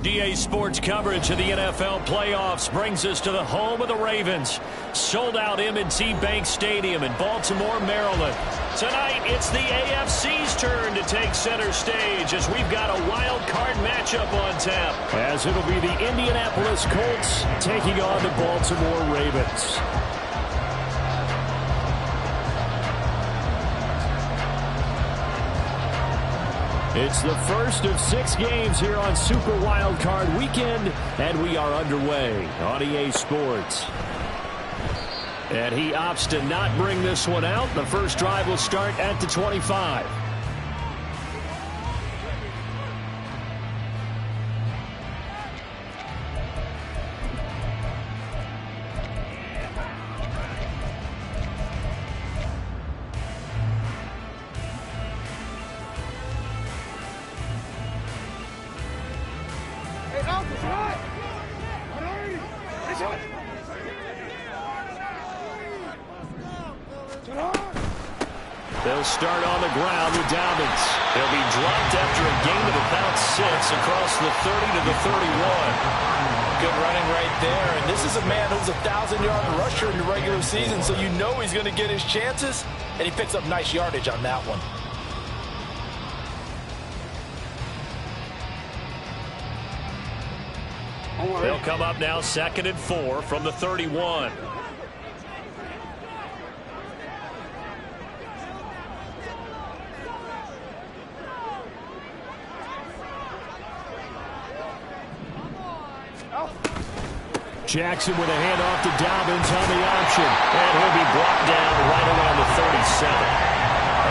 DA Sports coverage of the NFL playoffs brings us to the home of the Ravens. Sold out M&T Bank Stadium in Baltimore, Maryland. Tonight, it's the AFC's turn to take center stage as we've got a wild card matchup on tap. As it'll be the Indianapolis Colts taking on the Baltimore Ravens. It's the first of 6 games here on Super Wildcard Weekend, and we are underway on EA Sports. And he opts to not bring this one out. The first drive will start at the 25. They'll start on the ground with Dobbins. He'll be dropped after a gain of about 6 across the 30 to the 31. Good running right there. And this is a man who's a 1,000-yard rusher in the regular season, so you know he's going to get his chances, and he picks up nice yardage on that one. They'll come up now 2nd and 4 from the 31. Jackson with a handoff to Dobbins on the option. And he'll be brought down right around the 37.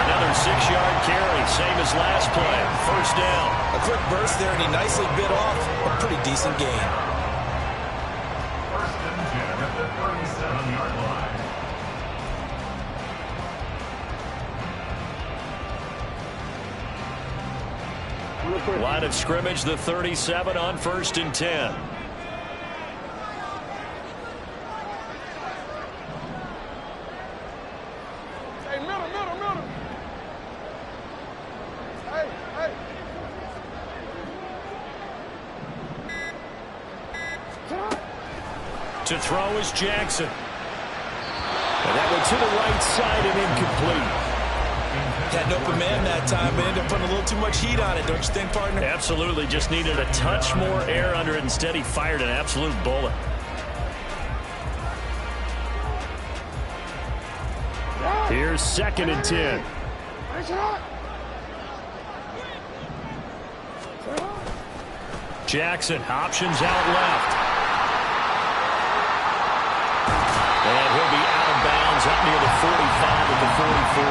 Another 6-yard carry, same as last play. First down. A quick burst there, and he nicely bit off a pretty decent gain. First and 10 at the 37-yard line. Line of scrimmage, the 37 on 1st and 10. To throw is Jackson. And that went to the right side and incomplete. Had an open man that time, but ended up putting a little too much heat on it, don't you think, partner? Absolutely. Just needed a touch more air under it. Instead, he fired an absolute bullet. Here's 2nd and 10. Jackson, options out left. And he'll be out of bounds up near the 45 at the 44.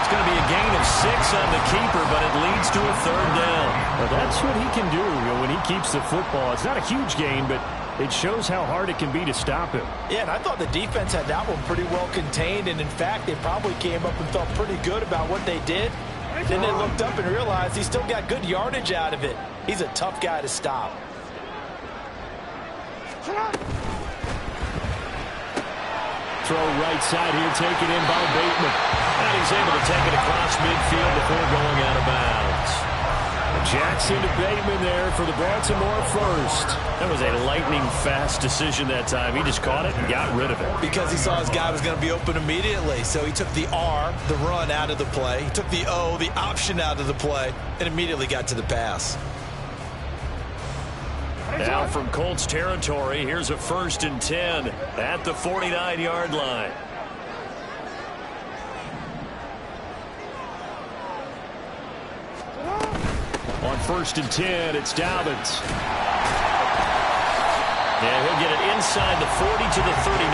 It's going to be a gain of 6 on the keeper, but it leads to a 3rd down. Well, that's what he can do, when he keeps the football. It's not a huge gain, but it shows how hard it can be to stop him. Yeah, and I thought the defense had that one pretty well contained, and in fact, they probably came up and felt pretty good about what they did. Then they looked up and realized he still got good yardage out of it. He's a tough guy to stop. Throw right side here, taken in by Bateman. And he's able to take it across midfield before going out of bounds. Jackson to Bateman there for the Baltimore first. That was a lightning-fast decision that time. He just caught it and got rid of it. Because he saw his guy was going to be open immediately. So he took the R, the run, out of the play. He took the O, the option, out of the play, and immediately got to the pass. Now from Colts territory, here's a 1st and 10 at the 49-yard line. On 1st and 10, it's Dobbins. And he'll get it inside the 40 to the 39.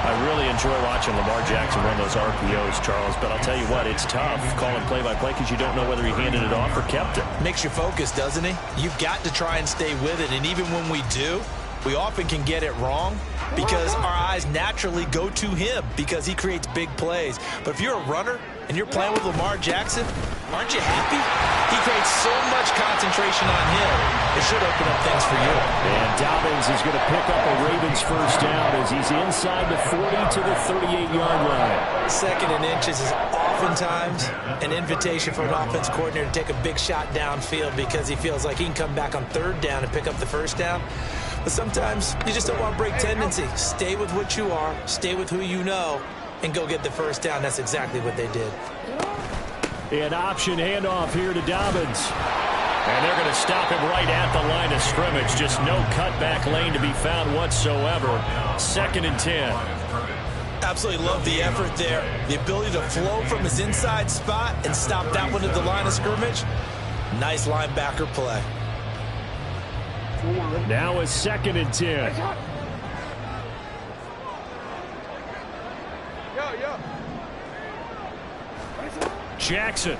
I really enjoy watching Lamar Jackson run those RPOs, Charles, but I'll tell you what, it's tough calling play-by-play because you don't know whether he handed it off or kept it. Makes you focus, doesn't he? You've got to try and stay with it, and even when we do, we often can get it wrong because our eyes naturally go to him because he creates big plays. But if you're a runner and you're playing with Lamar Jackson, aren't you happy? He creates so much concentration on him. It should open up things for you. And Dobbins is going to pick up a Ravens first down as he's inside the 40 to the 38-yard line. Second and inches is oftentimes an invitation for an offense coordinator to take a big shot downfield because he feels like he can come back on third down and pick up the first down. But sometimes you just don't want to break tendency. Stay with what you are, stay with who you know, and go get the first down. That's exactly what they did. An option handoff here to Dobbins. And they're going to stop him right at the line of scrimmage. Just no cutback lane to be found whatsoever. 2nd and 10. Absolutely love the effort there. The ability to flow from his inside spot and stop that one at the line of scrimmage. Nice linebacker play. Now a 2nd and 10. Jackson.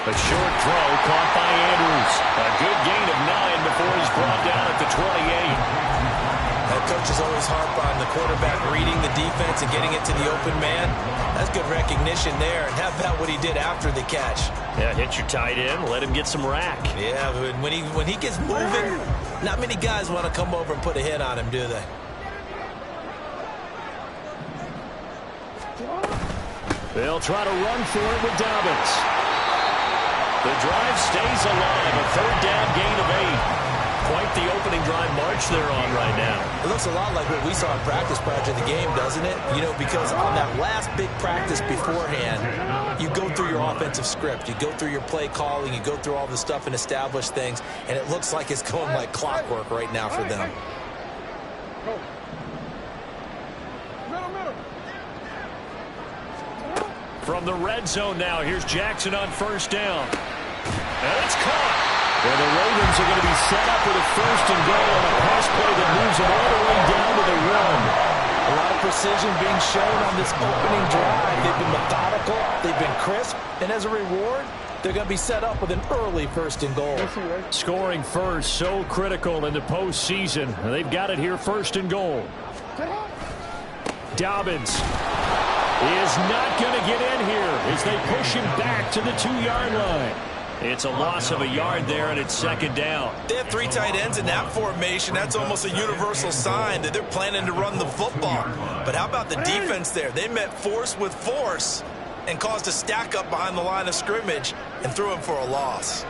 A short throw caught by Andrews. A good gain of 9 before he's brought down at the 28. That coach is always harp on the quarterback reading the defense and getting it to the open man. That's good recognition there. And how about what he did after the catch? Yeah, hit your tight end, let him get some rack. Yeah, but when he gets moving, not many guys want to come over and put a hit on him, do they? They'll try to run for it with Dobbins. The drive stays alive. A 3rd down gain of 8. Quite the opening drive march they're on right now. It looks a lot like what we saw in practice prior to the game, doesn't it? You know, because on that last big practice beforehand, you go through your offensive script. You go through your play calling. You go through all the stuff and establish things. And it looks like it's going like clockwork right now for them. From the red zone now, here's Jackson on 1st down. And it's caught. And the Ravens are going to be set up with a 1st and goal on a pass play that moves them all the way down to the 1. A lot of precision being shown on this opening drive. They've been methodical. They've been crisp. And as a reward, they're going to be set up with an early 1st and goal. Scoring first, so critical in the postseason. They've got it here, 1st and goal. Dobbins is not going to get in here as they push him back to the 2-yard line. It's a loss of a yard there, and it's 2nd down. They have 3 tight ends in that formation. That's almost a universal sign that they're planning to run the football. But how about the defense there? They met force with force and caused a stack up behind the line of scrimmage and threw him for a loss.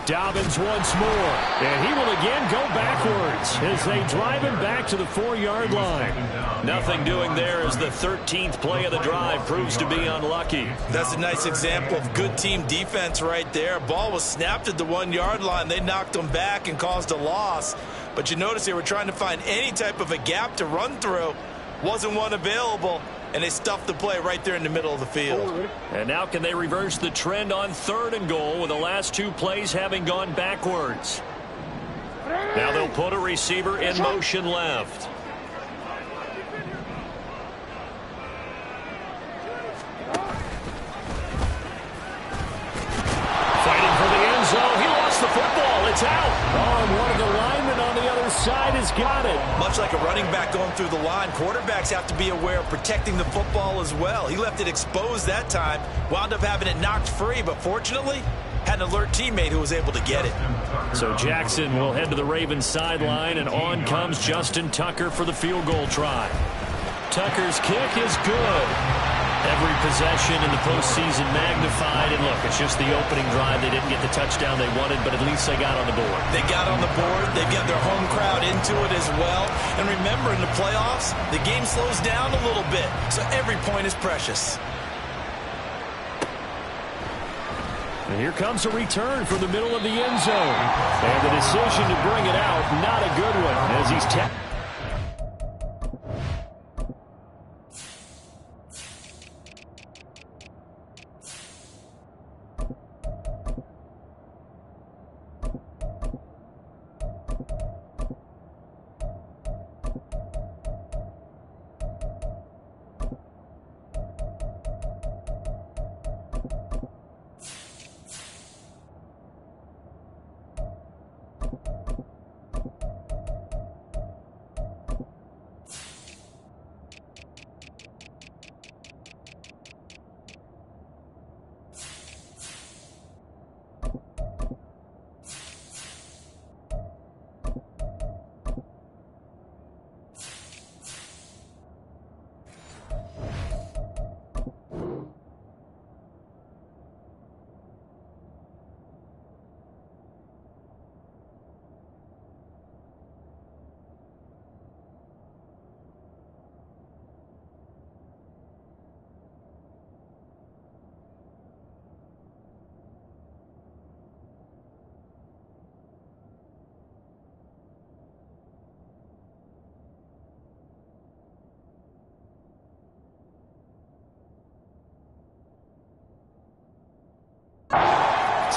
Dobbins once more, and he will again go backwards as they drive him back to the 4-yard line. Nothing doing there as the 13th play of the drive proves to be unlucky. That's a nice example of good team defense right there. Ball was snapped at the 1-yard line. They knocked him back and caused a loss. But you notice they were trying to find any type of a gap to run through. Wasn't one available, and they stuffed the play right there in the middle of the field. And now can they reverse the trend on 3rd and goal with the last 2 plays having gone backwards? Now they'll put a receiver in motion left. Fighting for the end zone. He lost the football. It's out. Oh, and one of the linemen on the other side has got it. Much like a running back going through the line, quarterbacks have to be aware of protecting the football as well. He left it exposed that time, wound up having it knocked free, but fortunately had an alert teammate who was able to get it. So Jackson will head to the Ravens sideline, and on comes Justin Tucker for the field goal try. Tucker's kick is good. Every possession in the postseason magnified. And look, it's just the opening drive. They didn't get the touchdown they wanted, but at least they got on the board. They got on the board. They got their home crowd into it as well. And remember, in the playoffs, the game slows down a little bit, so every point is precious. And here comes a return from the middle of the end zone. And the decision to bring it out, not a good one, as he's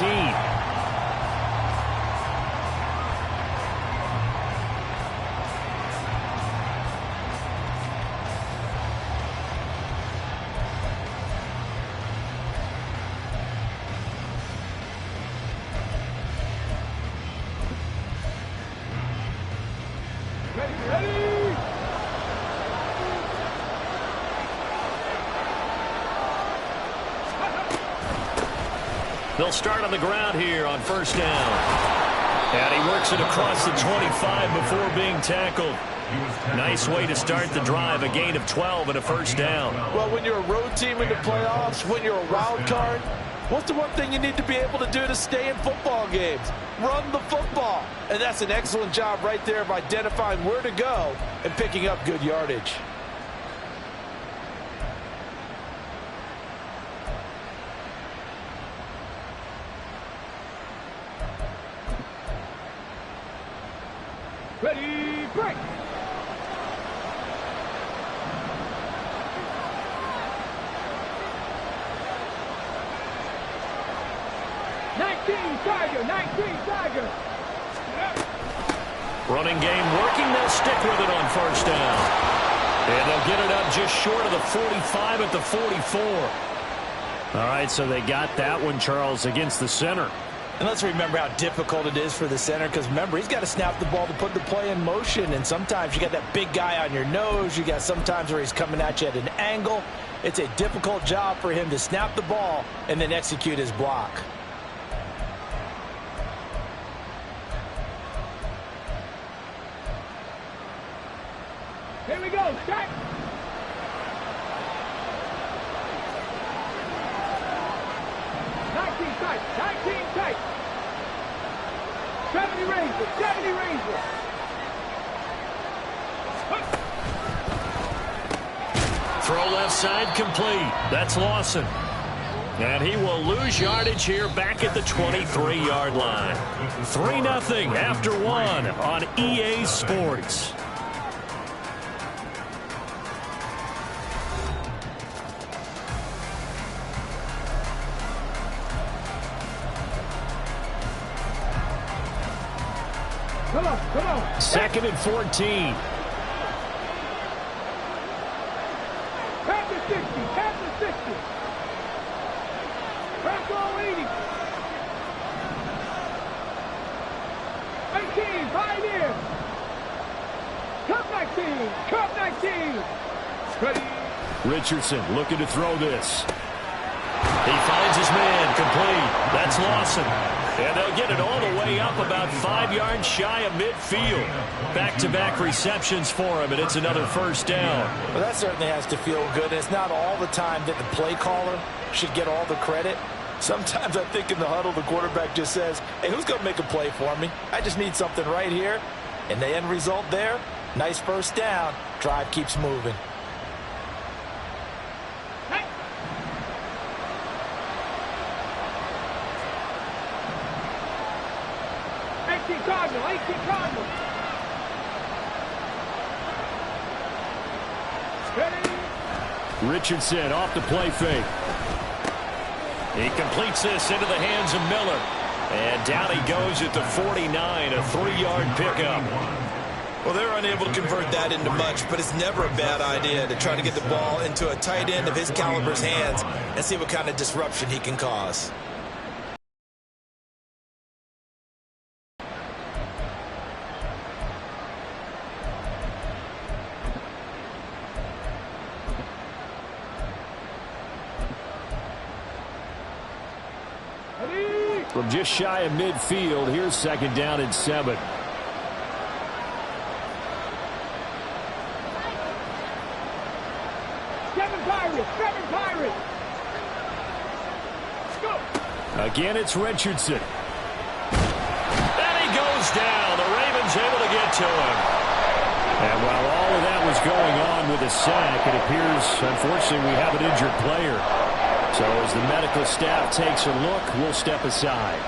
19. They'll start on the ground here on first down. And he works it across the 25 before being tackled. Nice way to start the drive, a gain of 12 and a first down. Well, when you're a road team in the playoffs, when you're a wild card, what's the one thing you need to be able to do to stay in football games? Run the football. And that's an excellent job right there of identifying where to go and picking up good yardage. Ready, break! Tiger. Running game working. They'll stick with it on first down. And they'll get it up just short of the 45 at the 44. All right, so they got that one, Charles, against the center. And let's remember how difficult it is for the center, because remember, he's got to snap the ball to put the play in motion, and sometimes you got that big guy on your nose. You got sometimes where he's coming at you at an angle. It's a difficult job for him to snap the ball and then execute his block. Here we go, start! Tight. 70 Ranger. Throw left side complete. That's Lawson. And he will lose yardage here back at the 23-yard line. 3-0 after one on EA Sports. Come on. Second and 14. Past the 60. Back all 80. 18, Pioneer. Cup 19. Ready. Richardson looking to throw this. He finds his man complete. That's Lawson. And they'll get it all the way up about 5 yards shy of midfield. Back-to-back receptions for him, and it's another first down. Well, that certainly has to feel good. It's not all the time that the play caller should get all the credit. Sometimes I think in the huddle, the quarterback just says, hey, who's going to make a play for me? I just need something right here. And the end result there, nice first down. Drive keeps moving. Cardinal. Richardson off the play fake. He completes this into the hands of Miller. And down he goes at the 49, a 3-yard pickup. Well, they're unable to convert that into much, but it's never a bad idea to try to get the ball into a tight end of his caliber's hands and see what kind of disruption he can cause. From just shy of midfield, here's second down and 7. Seven Pirates. Go. Again, it's Richardson. And he goes down. The Ravens able to get to him. And while all of that was going on with a sack, it appears, unfortunately, we have an injured player. So as the medical staff takes a look, we'll step aside.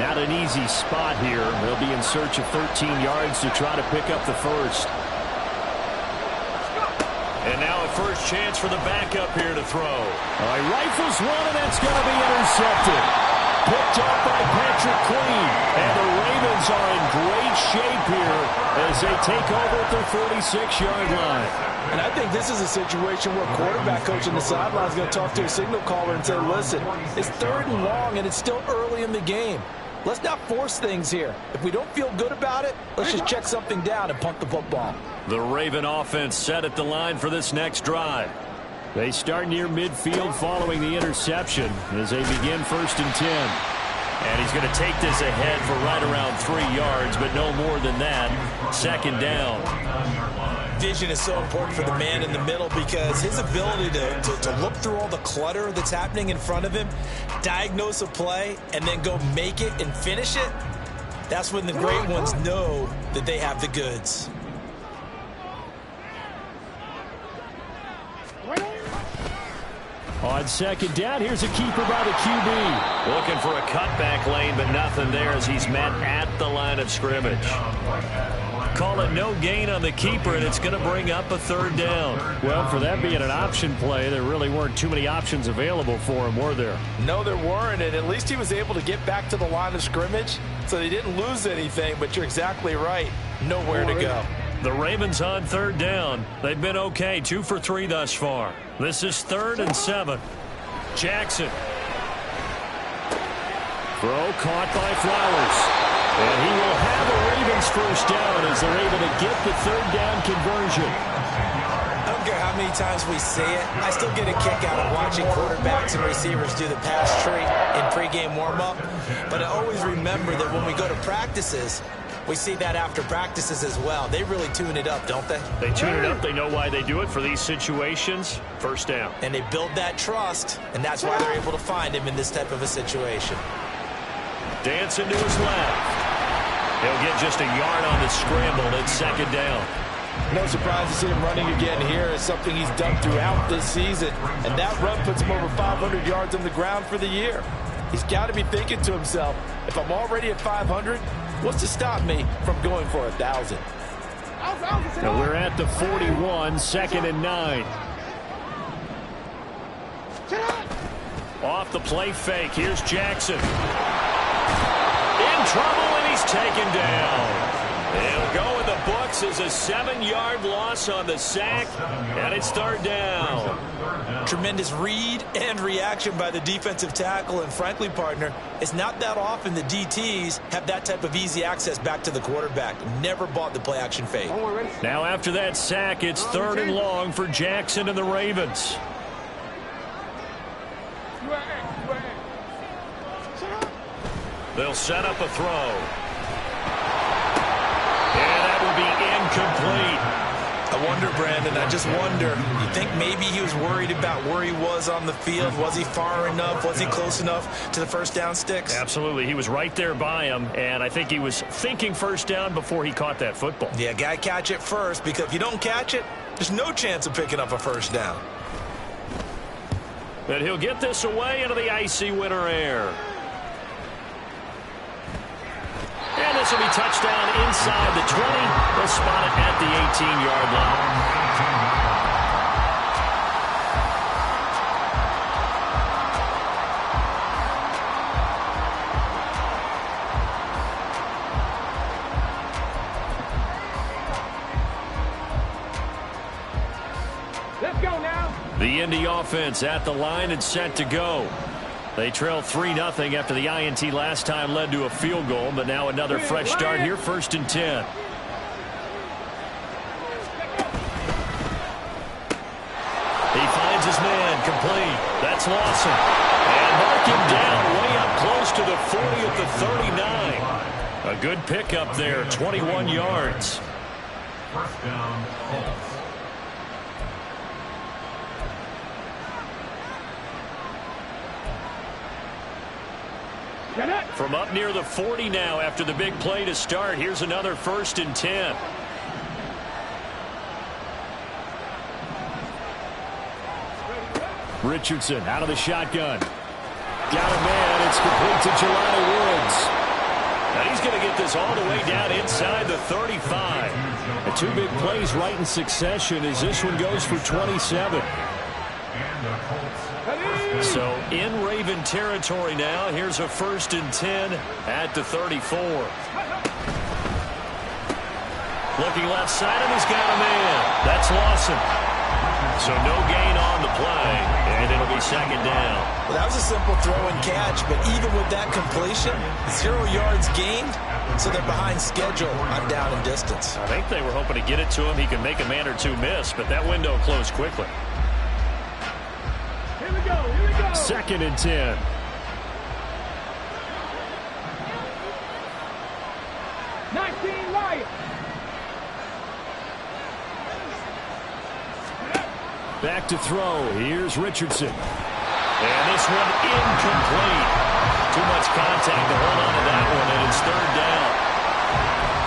Not an easy spot here. They'll be in search of 13 yards to try to pick up the first. And now a first chance for the backup here to throw. He rifles one, and that's going to be intercepted. Picked up by Patrick Queen. And the Ravens are in great shape here as they take over at their 46-yard line. And I think this is a situation where quarterback coach on the sideline is going to talk to a signal caller and say, listen, it's 3rd and long, and it's still early in the game. Let's not force things here. If we don't feel good about it, let's just check something down and punt the football. The Raven offense set at the line for this next drive. They start near midfield following the interception as they begin 1st and 10. And he's going to take this ahead for right around 3 yards, but no more than that. 2nd down. Vision is so important for the man in the middle because his ability to look through all the clutter that's happening in front of him, diagnose a play, and then go make it and finish it, that's when the great ones know that they have the goods. On 2nd down, here's a keeper by the QB. Looking for a cutback lane, but nothing there as he's met at the line of scrimmage. Call it no gain on the keeper, and it's going to bring up a 3rd down. Well, for that being an option play, there really weren't too many options available for him, were there? No, there weren't, and at least he was able to get back to the line of scrimmage, so they didn't lose anything, but you're exactly right. Nowhere to go. The Ravens on 3rd down. They've been okay, 2 for 3 thus far. This is 3rd and 7. Jackson. Throw caught by Flowers. And he will have a Ravens first down as they're able to get the 3rd down conversion. I don't care how many times we say it, I still get a kick out of watching quarterbacks and receivers do the pass tree in pregame warm-up. But I always remember that when we go to practices, we see that after practices as well. They really tune it up, don't they? They tune it up. They know why they do it for these situations. First down. And they build that trust, and that's why they're able to find him in this type of a situation. Dancing to his left. He'll get just a yard on the scramble at 2nd down. No surprise to see him running again here. It's something he's done throughout this season. And that run puts him over 500 yards on the ground for the year. He's got to be thinking to himself, if I'm already at 500, what's to stop me from going for 1,000? Now we're at the 41, 2nd and 9. Off the play fake. Here's Jackson. In trouble, and he's taken down. It'll go in the books as a 7-yard loss on the sack, and it's 3rd down. Tremendous read and reaction by the defensive tackle, and frankly, partner, it's not that often the DTs have that type of easy access back to the quarterback. Never bought the play-action fake. Now after that sack, it's 3rd and long for Jackson and the Ravens. They'll set up a throw. And that will be incomplete. I wonder, Brandon, I just wonder, you think maybe he was worried about where he was on the field? Was he far enough? Was he close enough to the first down sticks? Absolutely. He was right there by him, and I think he was thinking first down before he caught that football. Yeah, got to catch it first, because if you don't catch it, there's no chance of picking up a first down. But he'll get this away into the icy winter air. And this will be touchdown inside the 20. They'll spot it at the 18-yard line. Let's go now. The Indy offense at the line and set to go. They trail 3-0 after the INT last time led to a field goal, but now another fresh start here, 1st and 10. He finds his man, complete. That's Lawson. And mark him down way up close to the 40 at the 39. A good pickup there, 21 yards. First down, Colts. From up near the 40 now after the big play to start. Here's another 1st and 10. Richardson out of the shotgun. Got a man. It's complete to Jelani Woods. And he's going to get this all the way down inside the 35. And two big plays right in succession as this one goes for 27. So in Raven territory now. Here's a 1st and 10 at the 34. Looking left side, and he's got a man. That's Lawson. So no gain on the play, and it'll be 2nd down. Well, that was a simple throw and catch, but even with that completion, 0 yards gained, so they're behind schedule on down and distance. I think they were hoping to get it to him. He could make a man or two miss, but that window closed quickly. Here we go, here we go. 2nd and 10. Back to throw. Here's Richardson. And this one incomplete. Too much contact to hold on to that one, and it's 3rd down.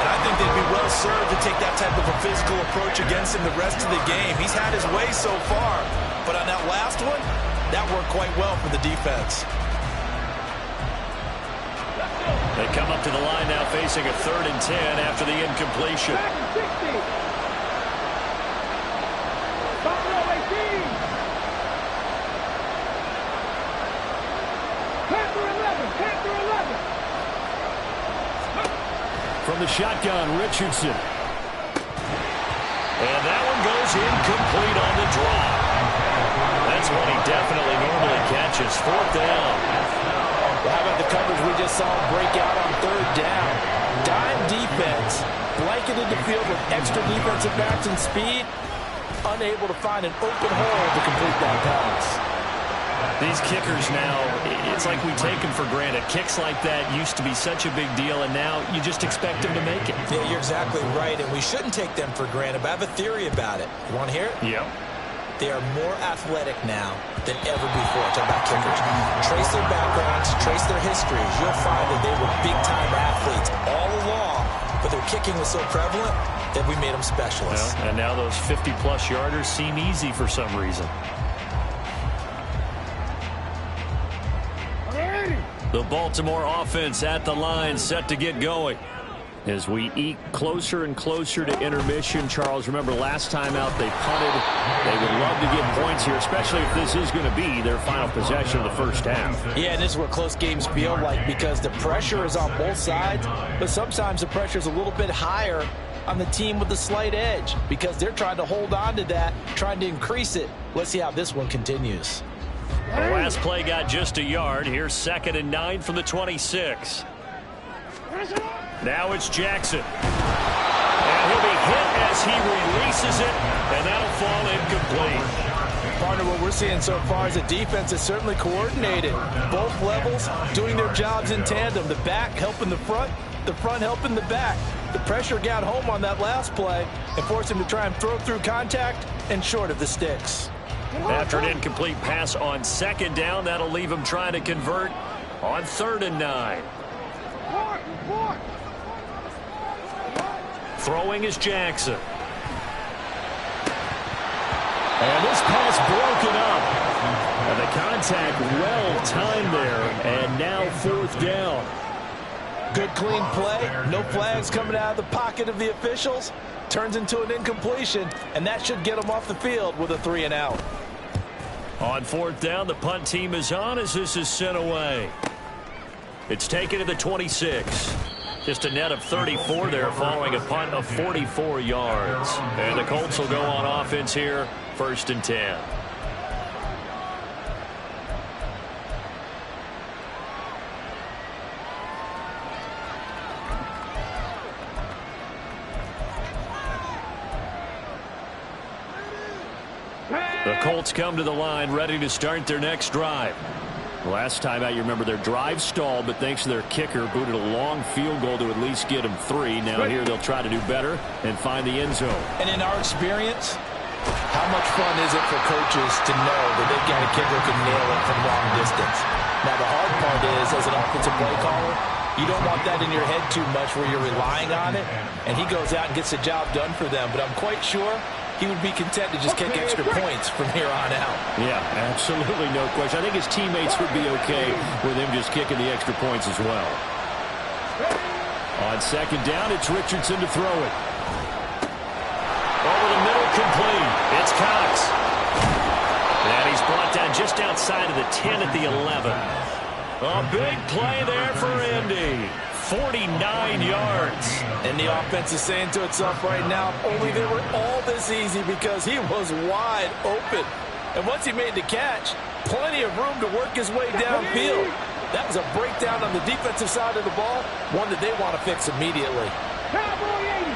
And I think they'd be well served to take that type of a physical approach against him the rest of the game. He's had his way so far, but on that last one, that worked quite well for the defense. They come up to the line now facing a 3rd and 10 after the incompletion. From the shotgun, Richardson. And that one goes incomplete on the drop. That's one he definitely normally catches. 4th down. Well, how about the coverage we just saw break out on 3rd down? Dime defense, blanketed the field with extra defensive backs and speed, unable to find an open hole to complete that pass. These kickers now, it's like we take them for granted. Kicks like that used to be such a big deal, and now you just expect them to make it. Yeah, you're exactly right, and we shouldn't take them for granted, but I have a theory about it. You want to hear it? Yep. They are more athletic now than ever before. Talk about kickers. Trace their backgrounds, trace their histories. You'll find that they were big-time athletes all along, but their kicking was so prevalent that we made them specialists. Well, and now those 50-plus yarders seem easy for some reason. The Baltimore offense at the line, set to get going. As we eke closer and closer to intermission, Charles, remember last time out they punted. They would love to get points here, especially if this is going to be their final possession of the first half. Yeah, and this is what close games feel like because the pressure is on both sides, but sometimes the pressure is a little bit higher on the team with the slight edge because they're trying to hold on to that, trying to increase it. Let's see how this one continues. The last play got just a yard. Here's 2nd and 9 from the 26. Now it's Jackson. And he'll be hit as he releases it, and that'll fall incomplete. Partner, what we're seeing so far is the defense is certainly coordinated. Both levels doing their jobs in tandem. The back helping the front helping the back. The pressure got home on that last play and forced him to try and throw through contact and short of the sticks. After an incomplete pass on 2nd down, that'll leave him trying to convert on 3rd and 9. Throwing is Jackson. And this pass broken up. And the contact well timed there. And now 4th down. Good clean play. No flags coming out of the pocket of the officials. Turns into an incompletion, and that should get them off the field with a 3 and out. On 4th down, the punt team is on as this is sent away. It's taken to the 26. Just a net of 34 there following a punt of 44 yards. And the Colts will go on offense here, 1st and 10. The Colts come to the line ready to start their next drive. Last time out, you remember their drive stalled, but thanks to their kicker, booted a long field goal to at least get them 3. Now here they'll try to do better and find the end zone. And in our experience, how much fun is it for coaches to know that they've got a kicker who can nail it from long distance? Now the hard part is, as an offensive play caller, you don't want that in your head too much where you're relying on it, and he goes out and gets the job done for them. But I'm quite sure he would be content to just kick extra points from here on out. Yeah, absolutely no question. I think his teammates would be okay with him just kicking the extra points as well. On second down, it's Richardson to throw it. Over the middle, complete. It's Cox. And he's brought down just outside of the 10 at the 11. A big play there for Indy. 49 yards. And the offense is saying to itself right now, only they were all this easy because he was wide open. And once he made the catch, plenty of room to work his way downfield. That was a breakdown on the defensive side of the ball, one that they want to fix immediately. Cowboy 80.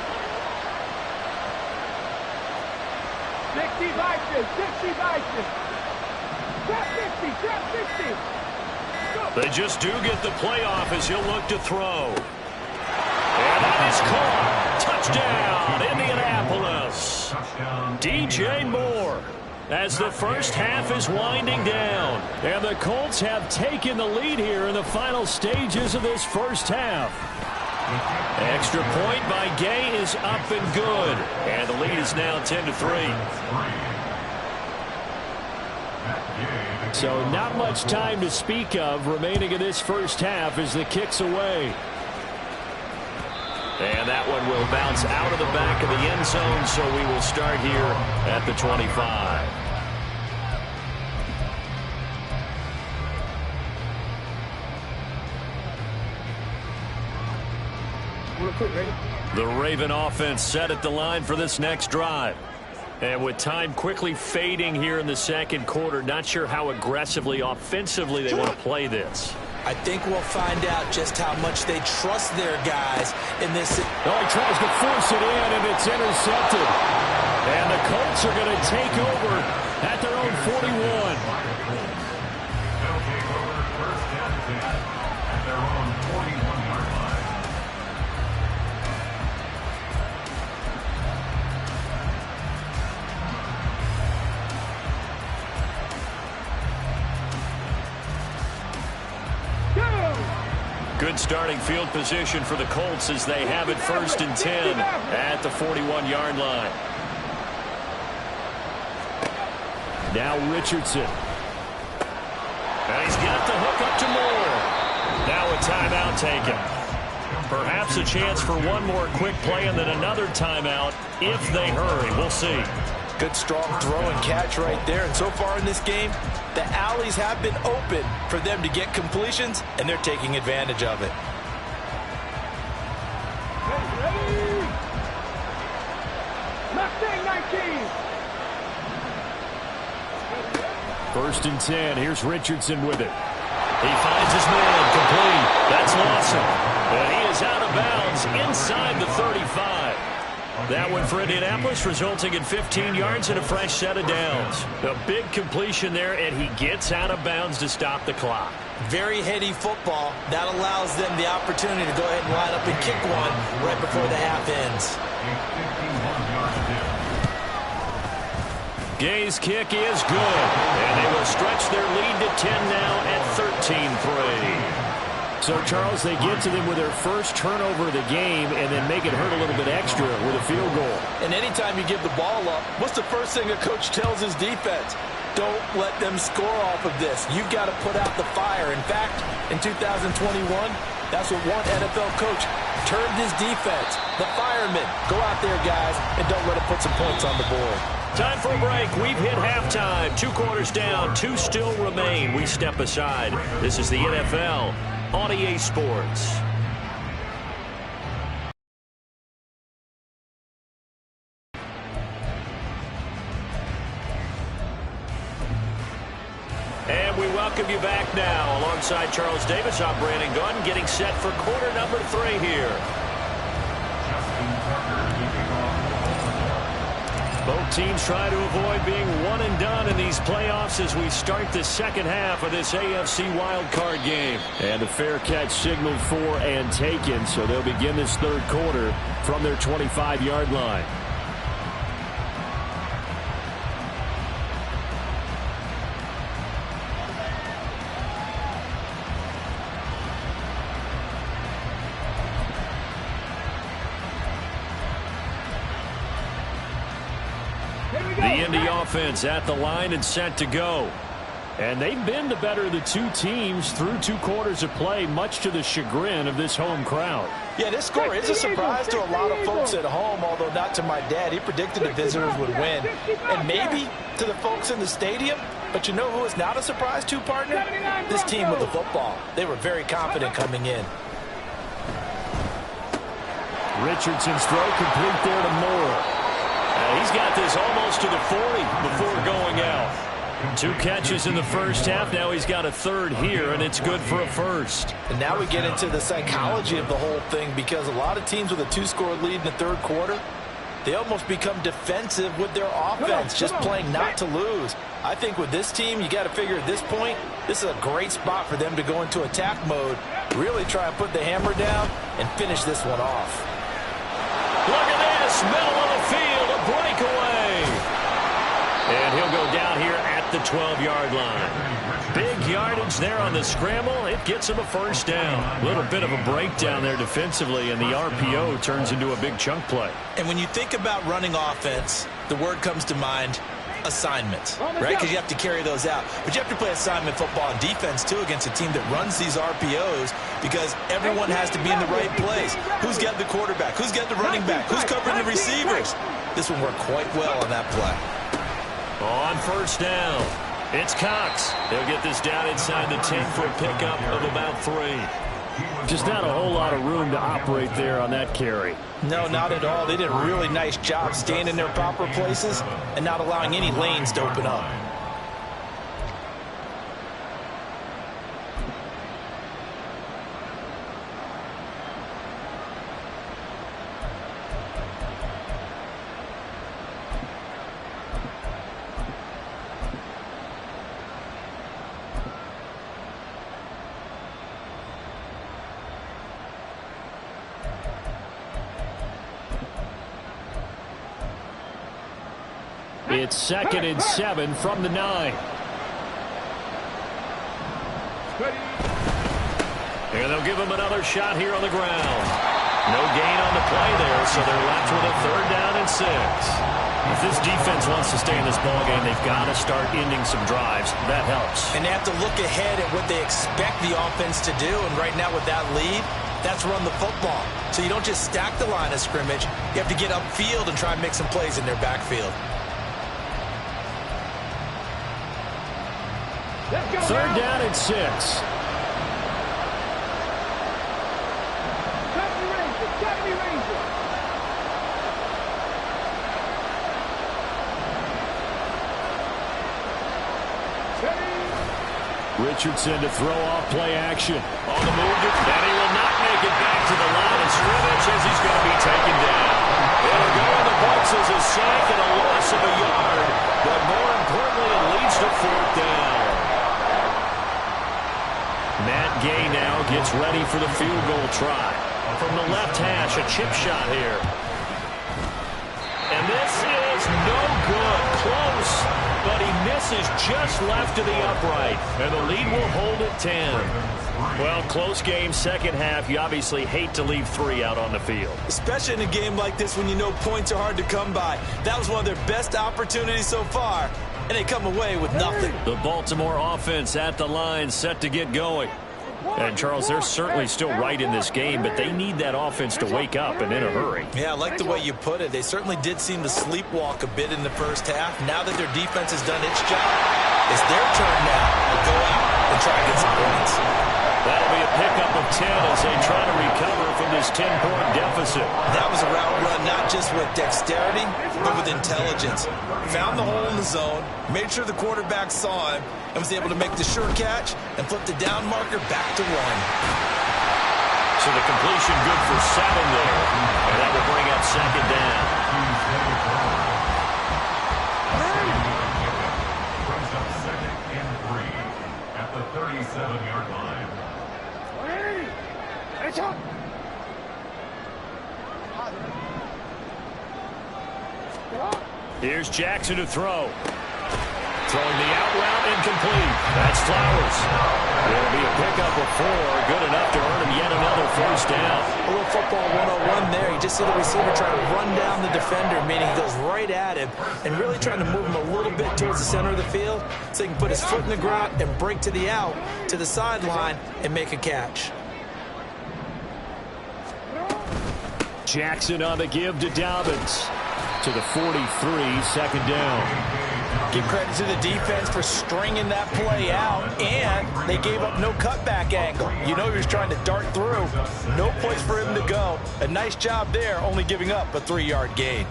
60 Vikings, 60 Vikings. Trap 50, trap 50. They just do get the playoff as he'll look to throw. And that is caught. Touchdown, Indianapolis. DJ Moore. As the first half is winding down. And the Colts have taken the lead here in the final stages of this first half. Extra point by Gay is up and good. And the lead is now 10-3. So not much time to speak of remaining in this first half as the kick's away. And that one will bounce out of the back of the end zone, so we will start here at the 25. The Raven offense set at the line for this next drive. And with time quickly fading here in the second quarter, not sure how aggressively, offensively they want to play this. I think we'll find out just how much they trust their guys in this. Oh, he tries to force it in, and it's intercepted. And the Colts are going to take over at their own 41. They'll take over first and 10 at their own 41-yard line. Good starting field position for the Colts as they have it first and 10 at the 41-yard line. Now Richardson. And he's got the hook up to Moore. Now a timeout taken. Perhaps a chance for one more quick play and then another timeout if they hurry. We'll see. Good strong throw and catch right there. And so far in this game, the alleys have been open for them to get completions, and they're taking advantage of it. Ready? Mustang 19. First and 10. Here's Richardson with it. He finds his man complete. That's Lawson. And he is out of bounds inside the 35. That one for Indianapolis, resulting in 15 yards and a fresh set of downs. A big completion there, and he gets out of bounds to stop the clock. Very heady football. That allows them the opportunity to go ahead and line up and kick one right before the half ends. Gay's kick is good, and they will stretch their lead to 10 now at 13-3. So, Charles, they get to them with their first turnover of the game and then make it hurt a little bit extra with a field goal. And anytime you give the ball up, what's the first thing a coach tells his defense? Don't let them score off of this. You've got to put out the fire. In fact, in 2021, that's what one NFL coach termed his defense. The firemen. Go out there, guys, and don't let them put some points on the board. Time for a break. We've hit halftime. 2 quarters down. 2 still remain. We step aside. This is the NFL on EA Sports. And we welcome you back now. Alongside Charles Davis, I'm Brandon Gunn, getting set for quarter number 3 here. Both teams try to avoid being one and done in these playoffs as we start the second half of this AFC wildcard game. And a fair catch signaled for and taken, so they'll begin this third quarter from their 25-yard line. The Indy offense at the line and set to go. And they've been the better of the two teams through 2 quarters of play, much to the chagrin of this home crowd. Yeah, this score is a surprise to a lot of folks at home, although not to my dad. He predicted the visitors would win. And maybe to the folks in the stadium. But you know who is not a surprise to, partner? This team with the football. They were very confident coming in. Richardson's throw complete there to Moore. He's got this almost to the 40 before going out. 2 catches in the first half. Now he's got a 3rd here, and it's good for a 1st. And now we get into the psychology of the whole thing, because a lot of teams with a 2-score lead in the 3rd quarter, they almost become defensive with their offense, just playing not to lose. I think with this team, you got to figure at this point, this is a great spot for them to go into attack mode, really try and put the hammer down and finish this one off. Look at this, middle of the field, a breakaway. And he'll go down here at the 12-yard line. Big yardage there on the scramble. It gets him a 1st down. A little bit of a breakdown there defensively, and the RPO turns into a big chunk play. And when you think about running offense, the word comes to mind, assignments, right? Because you have to carry those out. But you have to play assignment football and defense, too, against a team that runs these RPOs, because everyone has to be in the right place. Who's got the quarterback? Who's got the running back? Who's covering the receivers? This will work quite well on that play. On 1st down, it's Cox. They'll get this down inside the 10 for a pickup of about 3. Just not a whole lot of room to operate there on that carry. No, not at all. They did a really nice job staying in their proper places and not allowing any lanes to open up. It's 2nd and 7 from the 9. And they'll give him another shot here on the ground. No gain on the play there, so they're left with a 3rd down and 6. If this defense wants to stay in this ballgame, they've got to start ending some drives. That helps. And they have to look ahead at what they expect the offense to do. And right now with that lead, that's run the football. So you don't just stack the line of scrimmage. You have to get upfield and try and make some plays in their backfield. 3rd down and 6. Richardson to throw off play action. On the move, and he will not make it back to the line of scrimmage as he's going to be taken down. It'll go in the books as a sack and a loss of a yard, but more importantly, it leads to 4th down. Matt Gay now gets ready for the field goal try. From the left hash, a chip shot here. And this is no good. Close, but he misses just left of the upright. And the lead will hold at 10. Well, close game, 2nd half. You obviously hate to leave 3 out on the field. Especially in a game like this when you know points are hard to come by. That was one of their best opportunities so far, and they come away with nothing. The Baltimore offense at the line, set to get going. And, Charles, they're certainly still right in this game, but they need that offense to wake up and in a hurry. Yeah, I like the way you put it. They certainly did seem to sleepwalk a bit in the first half. Now that their defense has done its job, it's their turn now to go out and try to get some points. That'll be a pickup of 10 as they try to recover from this 10-point deficit. That was a route run not just with dexterity, but with intelligence. Found the hole in the zone, made sure the quarterback saw him, and was able to make the sure catch and flip the down marker back to 1. So the completion good for 7 there, and that will bring up 2nd down. Brings up 2nd and 3 at the 37-yard line. Here's Jackson to throw. Throwing the out route incomplete. That's Flowers. It'll be a pickup of 4. Good enough to earn him yet another first down. A little football 101 there. You just see the receiver try to run down the defender, meaning he goes right at him and really trying to move him a little bit towards the center of the field so he can put his foot in the ground and break to the out, to the sideline, and make a catch. Jackson on the give to Dobbins. To the 43, second down. Give credit to the defense for stringing that play out, and they gave up no cutback angle. You know he was trying to dart through. No place for him to go. A nice job there, only giving up a 3-yard gain.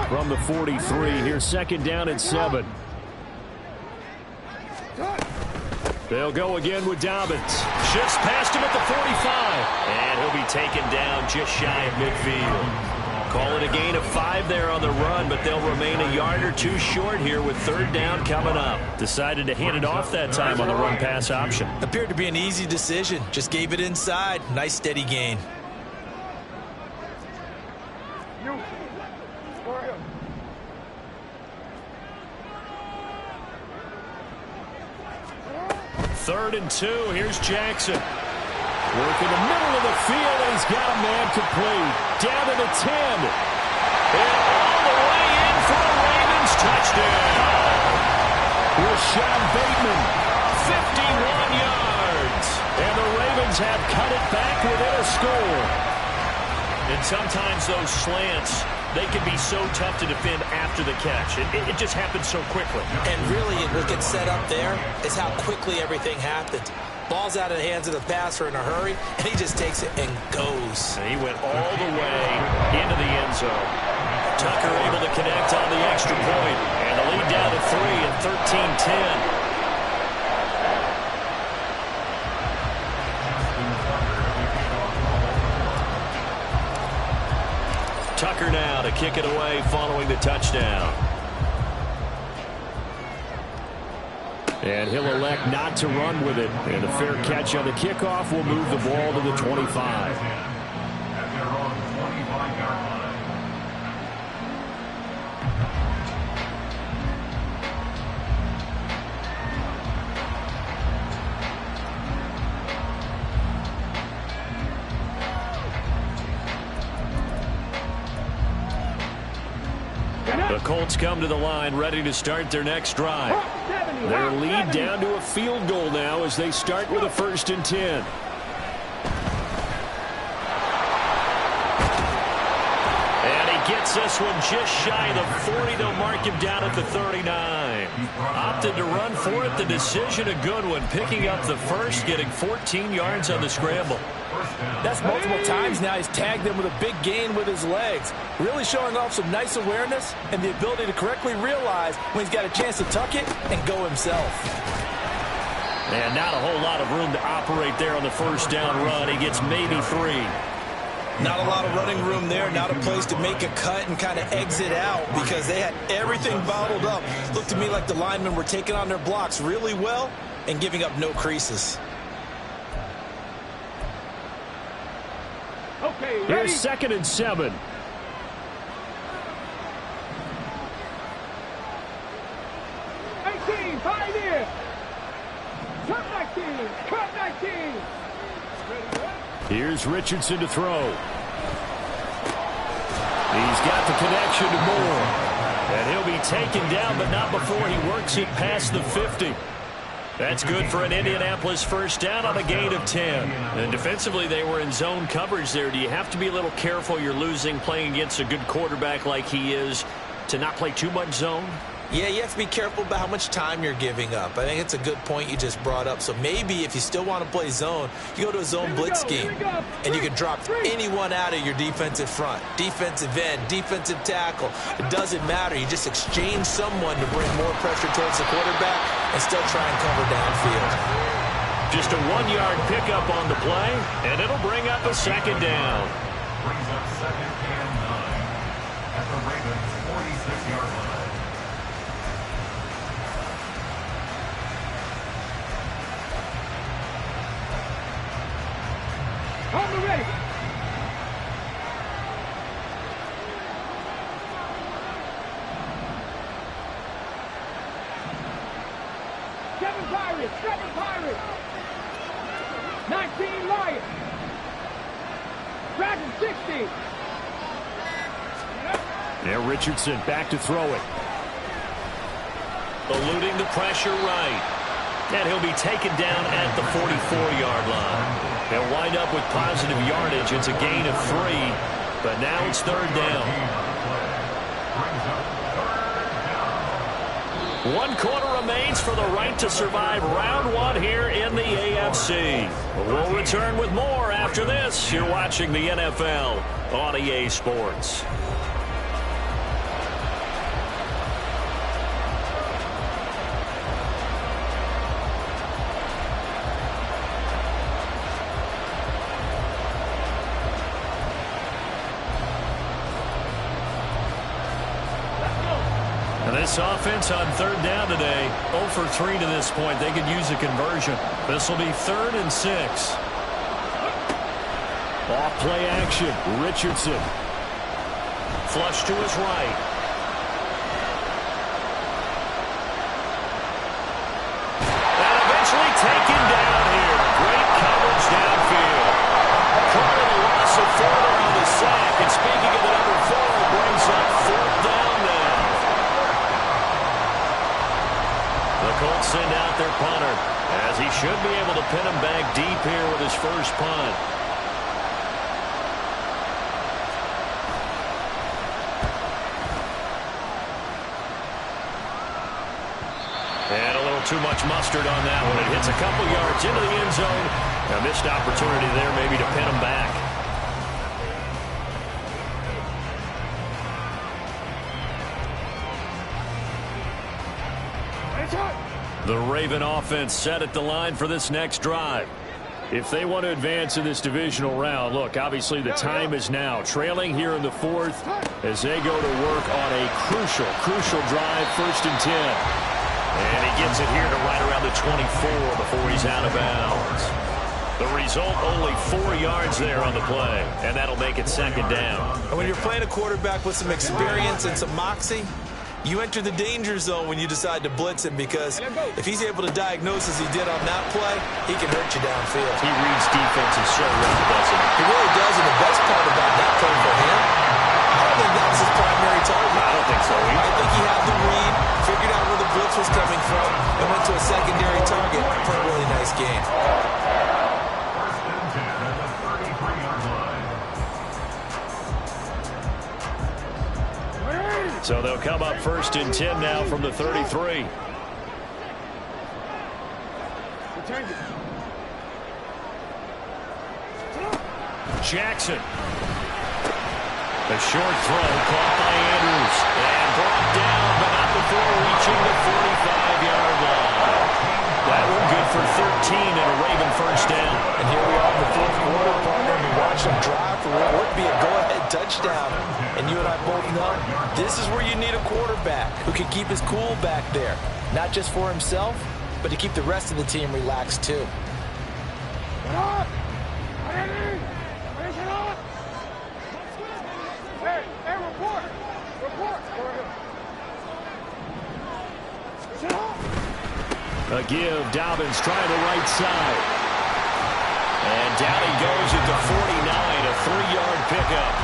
From the 43, here's second down and 7. They'll go again with Dobbins. Shifts past him at the 45. And he'll be taken down just shy of midfield. Call it a gain of 5 there on the run, but they'll remain a yard or 2 short here with third down coming up. Decided to hand it off that time on the run-pass option. Appeared to be an easy decision. Just gave it inside. Nice steady gain. Third and 2. Here's Jackson. Work in the middle of the field, and he's got a man complete. Down to the 10. And all the way in for a Ravens touchdown. Rashawn Bateman, 51 yards. And the Ravens have cut it back within a score. And sometimes those slants, they can be so tough to defend after the catch. It just happens so quickly. And really, what gets set up there is how quickly everything happened. Ball's out of the hands of the passer in a hurry, and he just takes it and goes. And he went all the way into the end zone. Tucker able to connect on the extra point. And the lead down to 3 at 13-10. Tucker now to kick it away following the touchdown. And he'll elect not to run with it. And a fair catch on the kickoff will move the ball to the 25. At their own 25-yard line. The Colts come to the line ready to start their next drive. Their lead down to a field goal now as they start with a 1st and 10. And he gets this one just shy of the 40. They'll mark him down at the 39. Opted to run for it. The decision a good one. Picking up the first, getting 14 yards on the scramble. That's multiple times now he's tagged them with a big gain with his legs. Really showing off some nice awareness and the ability to correctly realize when he's got a chance to tuck it and go himself. And not a whole lot of room to operate there on the first down run. He gets maybe 3. Not a lot of running room there. Not a place to make a cut and kind of exit out because they had everything bottled up. Looked to me like the linemen were taking on their blocks really well and giving up no creases. Okay, ready? Here's 2nd and 7. 18, pioneer. Cut 19, cut 19. Here's Richardson to throw. He's got the connection to Moore. And he'll be taken down, but not before he works it past the 50. That's good for an Indianapolis first down on a gain of 10. And defensively, they were in zone coverage there. Do you have to be a little careful? You're losing playing against a good quarterback like he is to not play too much zone? Yeah, you have to be careful about how much time you're giving up. I think it's a good point you just brought up. So maybe if you still want to play zone, you go to a zone blitz scheme. And you can drop anyone out of your defensive front. Defensive end, defensive tackle. It doesn't matter. You just exchange someone to bring more pressure towards the quarterback and still try and cover downfield. Just a 1-yard pickup on the play, and it'll bring up a second down. Brings up 2nd and 9 at the Ravens' 46-yard line. On the ready. Seven Pirates. 19 long. Drag him 60. There, Richardson back to throw it. Eluding the pressure right. And he'll be taken down at the 44-yard line. They'll wind up with positive yardage. It's a gain of 3, but now it's third down. 1 quarter remains for the right to survive round 1 here in the AFC. We'll return with more after this. You're watching the NFL on EA Sports. This offense on third down today, 0 for 3 to this point. They could use a conversion. This will be 3rd and 6. Off play action. Richardson. Flush to his right. And eventually taken down here. Great coverage downfield. Caught a loss of 4 on the sack. And speaking of the number 4, brings up 4th down now. The Colts send out their punter, as he should be able to pin him back deep here with his first punt. And a little too much mustard on that one. It hits a couple yards into the end zone. A missed opportunity there maybe to pin him back. The Raven offense set at the line for this next drive. If they want to advance in this divisional round, look, obviously the time is now. Trailing here in the 4th as they go to work on a crucial drive, 1st and 10. And he gets it here to right around the 24 before he's out of bounds. The result, only 4 yards there on the play, and that'll make it 2nd down. And when you're playing a quarterback with some experience and some moxie, you enter the danger zone when you decide to blitz him, because if he's able to diagnose as he did on that play, he can hurt you downfield. He reads defenses so well, doesn't he? He really does, and the best part about that play for him, I don't think that was his primary target. I don't think so either. I think he had the read, figured out where the blitz was coming from, and went to a secondary target for a really nice game. So they'll come up 1st and 10 now from the 33. Jackson. A short throw caught by Andrews. And brought down, but not before reaching the 45-yard line. That one good for 13 and a Raven 1st down. And here we are in the 4th quarter, partner. We watch them drive for what would be a go-ahead touchdown. And you and I both know this is where you need a quarterback who can keep his cool back there. Not just for himself, but to keep the rest of the team relaxed too. Hey, report. A give, Dobbins trying the right side. And down he goes at the 49, a 3-yard pickup.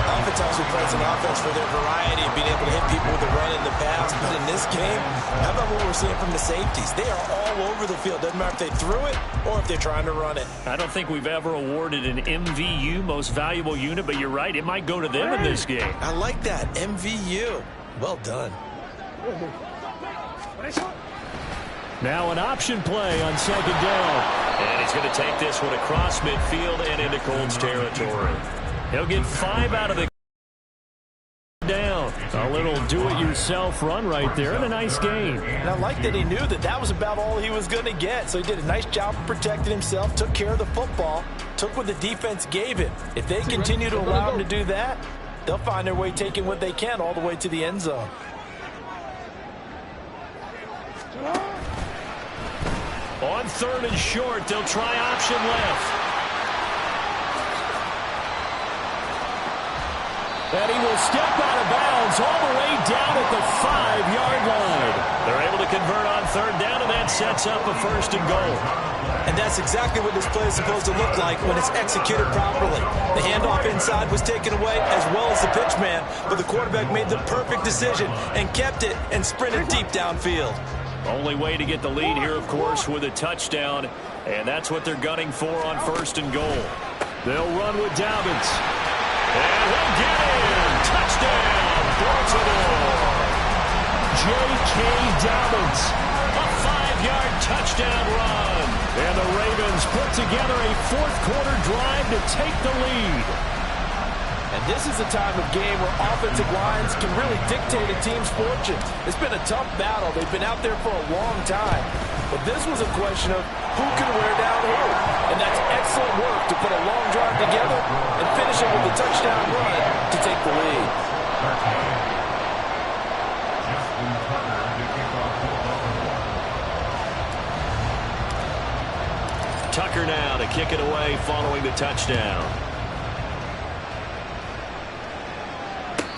Oftentimes we play some offense for their variety of being able to hit people with the run in the pass. But in this game, how about what we're seeing from the safeties? They are all over the field. Doesn't matter if they threw it or if they're trying to run it. I don't think we've ever awarded an MVU, most valuable unit, but you're right, it might go to them in this game. I like that, MVU. Well done. Now an option play on 2nd down. And he's going to take this one across midfield and into Colts territory. He'll get 5 out of the down. A little do-it-yourself run right there, and a nice game. And I like that he knew that that was about all he was going to get. So he did a nice job of protecting himself, took care of the football, took what the defense gave him. If they continue to allow him to do that, they'll find their way taking what they can all the way to the end zone. On 3rd and short, they'll try option left. And he will step out of bounds all the way down at the 5-yard line. They're able to convert on third down, and that sets up a 1st and goal. And that's exactly what this play is supposed to look like when it's executed properly. The handoff inside was taken away as well as the pitch man, but the quarterback made the perfect decision and kept it and sprinted deep downfield. Only way to get the lead here, of course, with a touchdown, and that's what they're gunning for on 1st and goal. They'll run with Dobbins. And he'll get in. Touchdown, Baltimore. J.K. Dobbins, a 5-yard touchdown run. And the Ravens put together a 4th-quarter drive to take the lead. And this is a time of game where offensive lines can really dictate a team's fortune. It's been a tough battle. They've been out there for a long time. But this was a question of who can wear down who. And that's excellent work to put a long drive together and finish it with a touchdown run to take the lead. Tucker now to kick it away following the touchdown.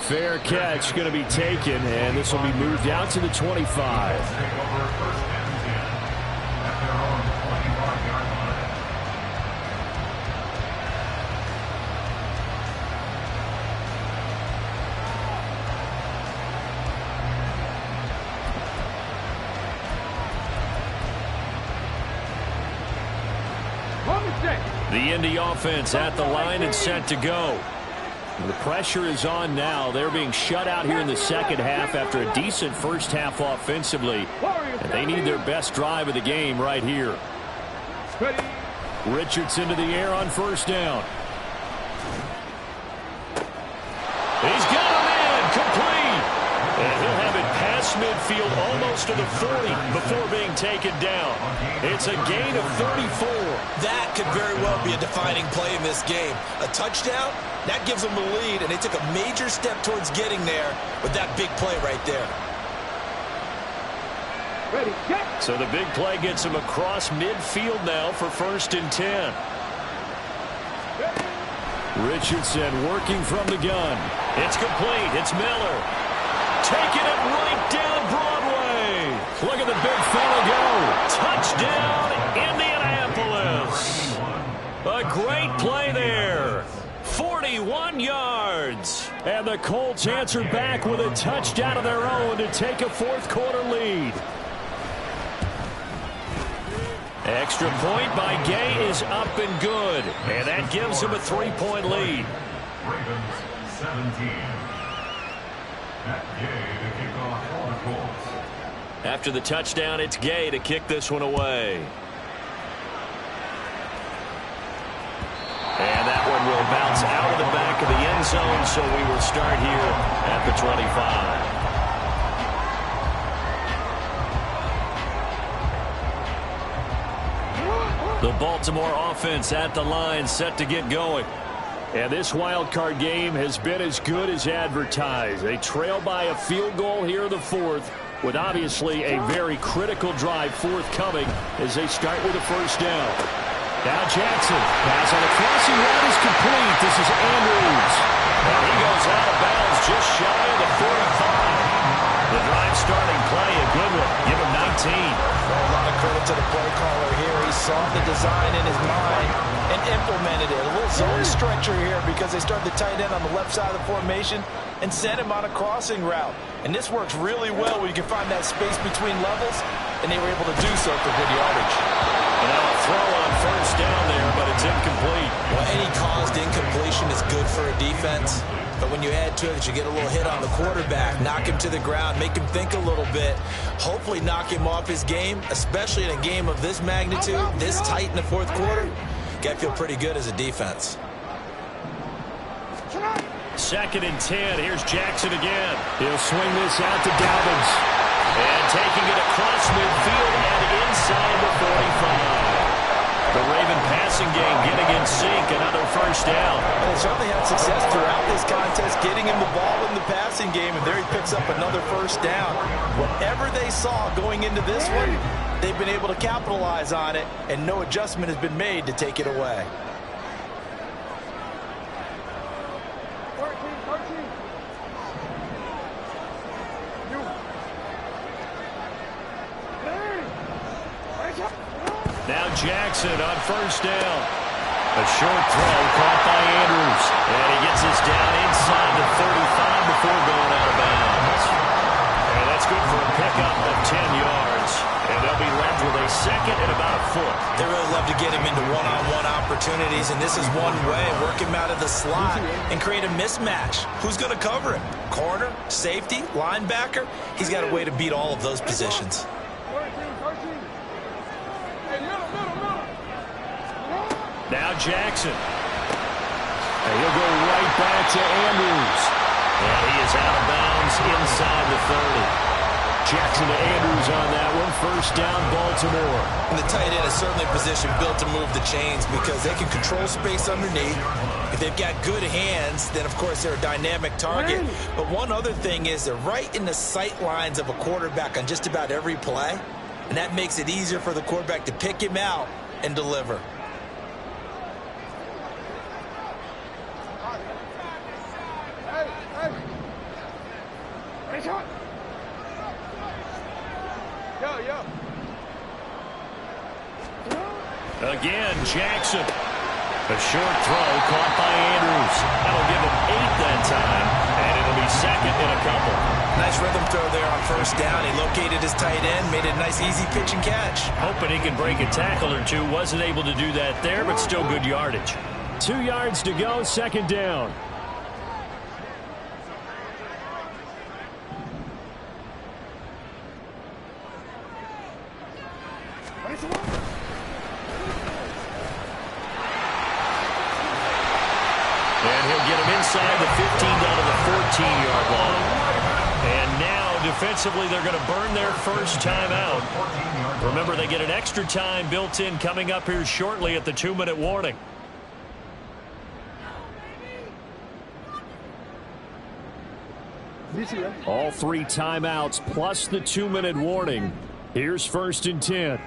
Fair catch going to be taken, and this will be moved out to the 25. The Indy offense at the line and set to go. The pressure is on now. They're being shut out here in the second half after a decent first half offensively. And they need their best drive of the game right here. Richardson to the air on 1st down. He's got him in, complete. And he'll have it past midfield almost to the 40 before being taken down. It's a gain of 34. That could very well be a defining play in this game. A touchdown, that gives them the lead, and they took a major step towards getting there with that big play right there. Ready, check. So the big play gets him across midfield now for 1st and 10. Richardson working from the gun. It's complete. It's Miller. Taking it right down Broadway. Look at the big fella go. Touchdown, Indianapolis. A great play there. 41 yards. And the Colts answer back with a touchdown of their own to take a 4th-quarter lead. Extra point by Gay is up and good. And that gives him a 3-point lead. Ravens 17. At Gay to kick off for the Colts. After the touchdown, it's Gay to kick this one away. And that one will bounce out of the back of the end zone, so we will start here at the 25. The Baltimore offense at the line, set to get going. And this wild card game has been as good as advertised. They trail by a field goal here in the 4th, with obviously a very critical drive forthcoming as they start with a 1st down. Now Jackson, pass on the crossing route is complete. This is Andrews. And he goes out of bounds just shy of the 45. The drive starting play, a good one. Give him 19. Well, a lot of credit to the play caller here. He saw the design in his mind and implemented it. A little zone stretcher here because they started the tight end on the left side of the formation and sent him on a crossing route. And this works really well where you can find that space between levels, and they were able to do so for good yardage. Now a throw on 1st down there, but it's incomplete. Well, any caused incompletion is good for a defense. But when you add to it that you get a little hit on the quarterback, knock him to the ground, make him think a little bit, hopefully knock him off his game, especially in a game of this magnitude, this tight in the 4th quarter, got to feel pretty good as a defense. 2nd and 10. Here's Jackson again. He'll swing this out to Dobbins. And taking it across midfield and inside the 45. The Raven passing game getting in sync. Another 1st down. Well, they certainly had success throughout this contest, getting him the ball in the passing game, and there he picks up another 1st down. Whatever they saw going into this one, they've been able to capitalize on it, and no adjustment has been made to take it away. 13. Now Jackson on first down. A short throw caught by Andrews. And he gets this down inside the 35 before going out of bounds. And that's good for a pickup of 10 yards. And they'll be left with a second and about a foot. They really love to get him into one-on-one opportunities, and this is one way. Work him out of the slot and create a mismatch. Who's going to cover him? Corner, safety, linebacker? He's got a way to beat all of those positions. Now Jackson. And he'll go right back to Andrews. And he is out of bounds inside the 30. Jackson to Andrews on that one. First down, Baltimore. And the tight end is certainly a position built to move the chains because they can control space underneath. If they've got good hands, then, of course, they're a dynamic target. But one other thing is they're right in the sight lines of a quarterback on just about every play. And that makes it easier for the quarterback to pick him out and deliver. Again, Jackson. A short throw caught by Andrews. That'll give him 8 that time, and it'll be second in a couple. Nice rhythm throw there on first down. He located his tight end, made it a nice easy pitch and catch. Hoping he can break a tackle or two. Wasn't able to do that there, but still good yardage. 2 yards to go, second down. And he'll get him inside the 15 down to the 14-yard line. And now, defensively, they're going to burn their first time out. Remember, they get an extra time built in coming up here shortly at the 2-minute warning. All 3 timeouts plus the 2-minute warning. Here's first and 10.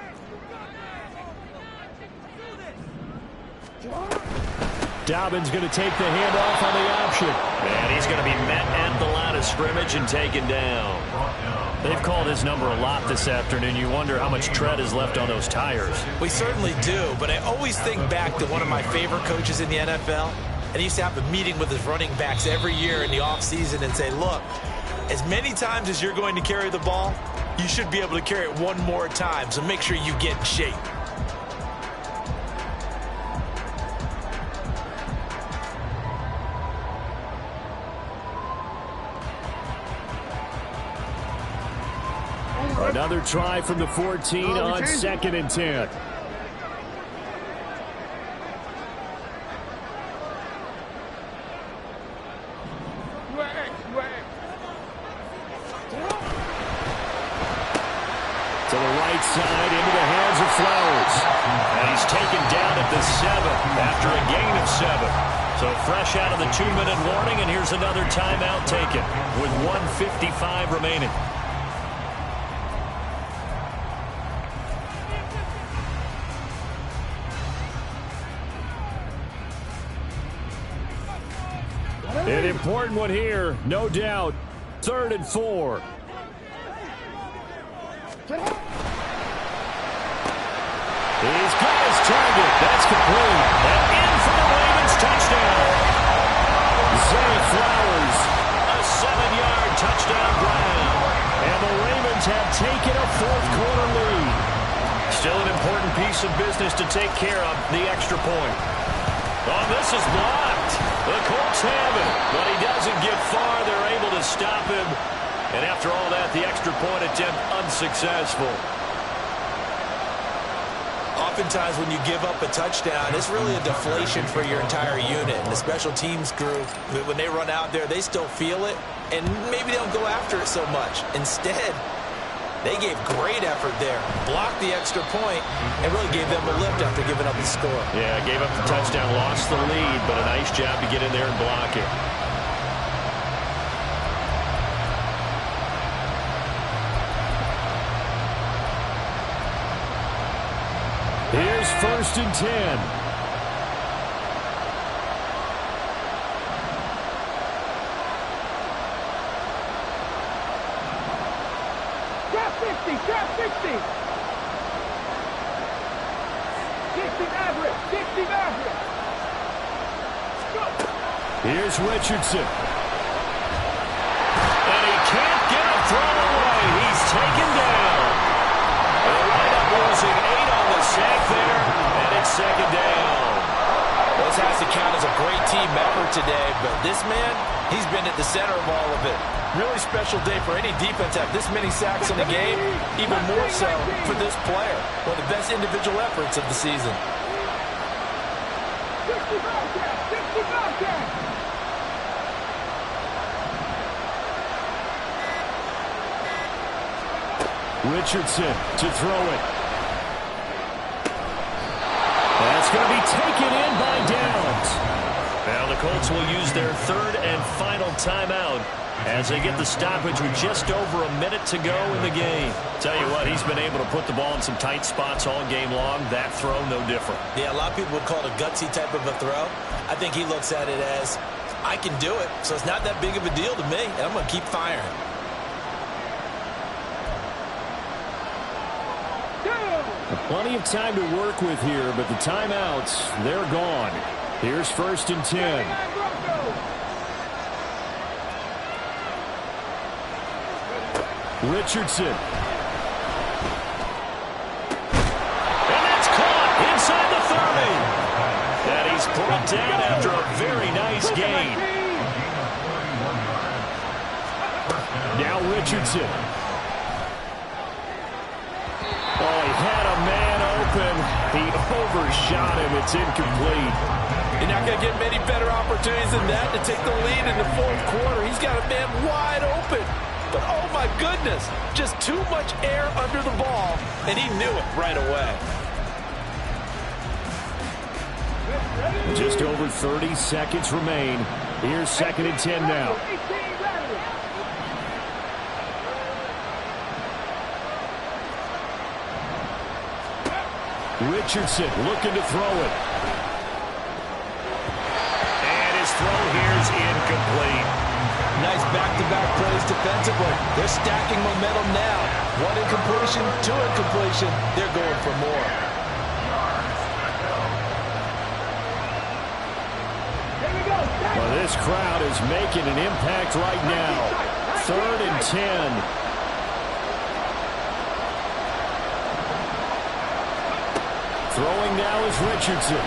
Dobbins going to take the handoff on the option. And he's going to be met at the line of scrimmage and taken down. They've called his number a lot this afternoon. You wonder how much tread is left on those tires. We certainly do, but I always think back to one of my favorite coaches in the NFL. And he used to have a meeting with his running backs every year in the offseason and say, look, as many times as you're going to carry the ball, you should be able to carry it one more time, so make sure you get in shape. Another try from the 14 on second and 10. To the right side, into the hands of Flowers. And he's taken down at the 7 after a gain of 7. So fresh out of the 2-minute warning, and here's another timeout taken with 1:55 remaining. An important one here, no doubt. 3rd and 4. He's got his target. That's complete. And in for the Ravens touchdown. Zay Flowers, a 7-yard touchdown grab. And the Ravens have taken a 4th-quarter lead. Still an important piece of business to take care of, the extra point. Oh, this is blocked. The Colts have it, but he doesn't get far. They're able to stop him. And after all that, the extra point attempt unsuccessful. Oftentimes when you give up a touchdown, it's really a deflation for your entire unit. And the special teams group, when they run out there, they still feel it, and maybe they don't go after it so much. Instead, they gave great effort there, blocked the extra point, and really gave them a lift after giving up the score. Yeah, gave up the touchdown, lost the lead, but a nice job to get in there and block it. Here's first and 10. Trap 60, trap 60. average. 60 average. Here's Richardson. And he can't get a throw away. He's taken down. They'll wind up losing 8 on the sack there, and it's second down. This has to count as a great team effort today, but this man, he's been at the center of all of it. Really special day for any defense to have this many sacks in the game, even more so for this player. One of the best individual efforts of the season. 65 catch. 65 catch. Richardson to throw it. That's going to be taken in by Downs. Now the Colts will use their third and final timeout as they get the stoppage with just over a minute to go in the game. Tell you what, he's been able to put the ball in some tight spots all game long. That throw, no different. Yeah, a lot of people would call it a gutsy type of a throw. I think he looks at it as, I can do it, so it's not that big of a deal to me, and I'm going to keep firing. Plenty of time to work with here, but the timeouts, they're gone. Here's 1st and 10. Richardson. And that's caught inside the 30. And he's brought down after a very nice gain. Now Richardson. Oh, he had a man open. He overshot him. It's incomplete. You're not going to get many better opportunities than that to take the lead in the 4th quarter. He's got a man wide open. But, oh, my goodness, just too much air under the ball, and he knew it right away. Just over 30 seconds remain. Here's 2nd and 10 now. Richardson looking to throw it. And his throw here is incomplete. Nice back-to-back plays defensively. They're stacking momentum now. 1 incompletion, 2 incompletion. They're going for more. Well, this crowd is making an impact right now. 3rd and 10. Throwing now is Richardson.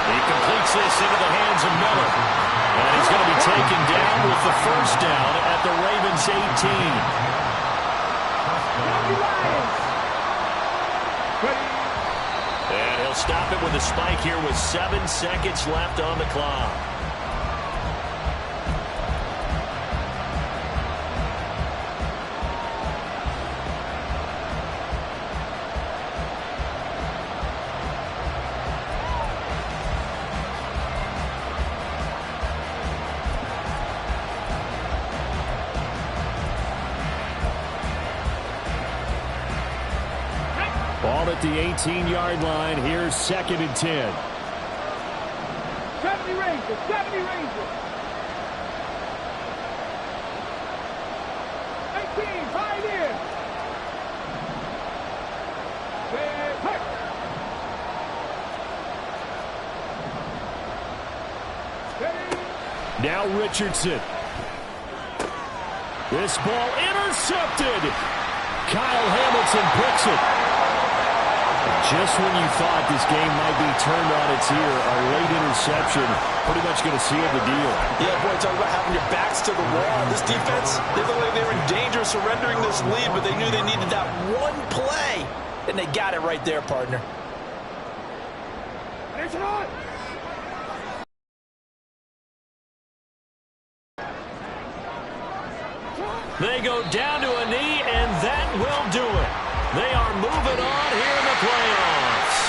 He completes this into the hands of Miller. And he's going to be taken down with the 1st down at the Ravens 18. And he'll stop it with a spike here with 7 seconds left on the clock. Ball at the 18-yard line. Here's 2nd and 10. 70 Rangers. 70 Rangers. 18, Pioneers. Now Richardson. This ball intercepted. Kyle Hamilton picks it. Just when you thought this game might be turned on its ear, a late interception pretty much going to seal the deal. Yeah, boy, talk about having your backs to the wall. This defense, they looked like they were in danger of surrendering this lead, but they knew they needed that one play, and they got it right there, partner. They go down to a knee, and that will do it. They are moving on here in the playoffs.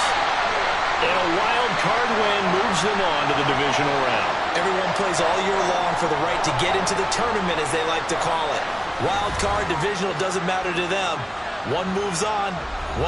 And a wild card win moves them on to the divisional round. Everyone plays all year long for the right to get into the tournament, as they like to call it. Wild card, divisional, doesn't matter to them. One moves on, one